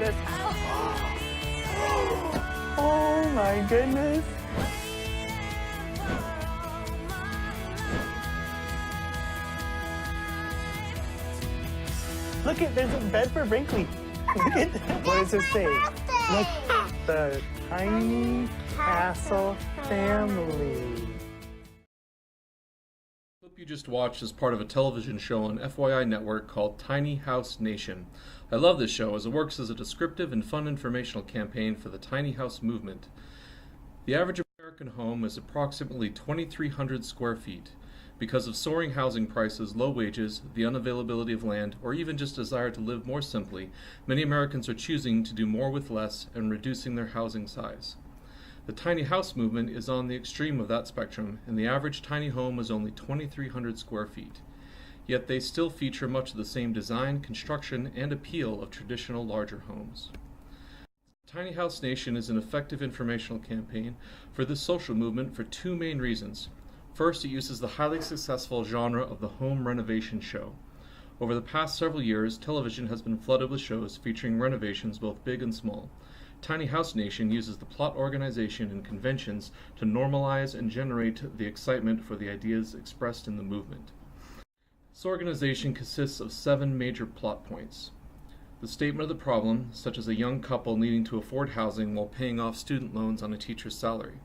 this house. Oh my goodness. Look at, there's a bed for Brinkley. Look at that. What does it say? Look, the Tiny Castle family. The clip you just watched is part of a television show on FYI Network called Tiny House Nation. I love this show as it works as a descriptive and fun informational campaign for the tiny house movement. The average American home is approximately 2,300 square feet. Because of soaring housing prices, low wages, the unavailability of land, or even just desire to live more simply, many Americans are choosing to do more with less and reducing their housing size. The tiny house movement is on the extreme of that spectrum, and the average tiny home is only 2,300 square feet. Yet they still feature much of the same design, construction, and appeal of traditional larger homes. Tiny House Nation is an effective informational campaign for this social movement for two main reasons. First, it uses the highly successful genre of the home renovation show. Over the past several years, television has been flooded with shows featuring renovations both big and small. Tiny House Nation uses the plot organization and conventions to normalize and generate the excitement for the ideas expressed in the movement. This organization consists of 7 major plot points. The statement of the problem, such as a young couple needing to afford housing while paying off student loans on a teacher's salary.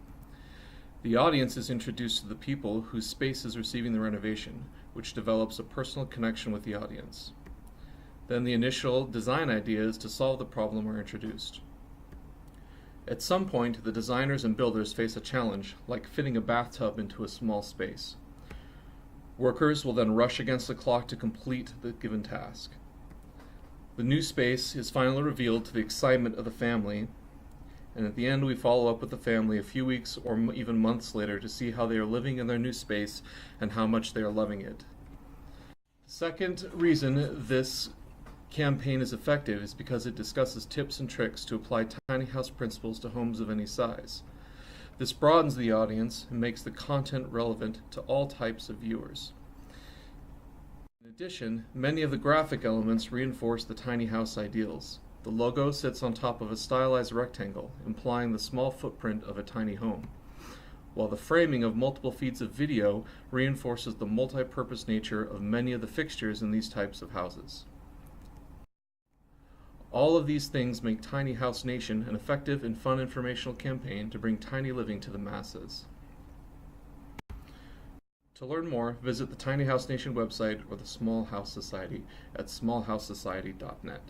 The audience is introduced to the people whose space is receiving the renovation, which develops a personal connection with the audience. Then the initial design ideas to solve the problem are introduced. At some point, the designers and builders face a challenge, like fitting a bathtub into a small space. Workers will then rush against the clock to complete the given task. The new space is finally revealed to the excitement of the family, and at the end we follow up with the family a few weeks or even months later to see how they are living in their new space and how much they are loving it. The second reason this campaign is effective is because it discusses tips and tricks to apply tiny house principles to homes of any size. This broadens the audience and makes the content relevant to all types of viewers. In addition, many of the graphic elements reinforce the tiny house ideals. The logo sits on top of a stylized rectangle, implying the small footprint of a tiny home, while the framing of multiple feeds of video reinforces the multi-purpose nature of many of the fixtures in these types of houses. All of these things make Tiny House Nation an effective and fun informational campaign to bring tiny living to the masses. To learn more, visit the Tiny House Nation website or the Small House Society at smallhousesociety.net.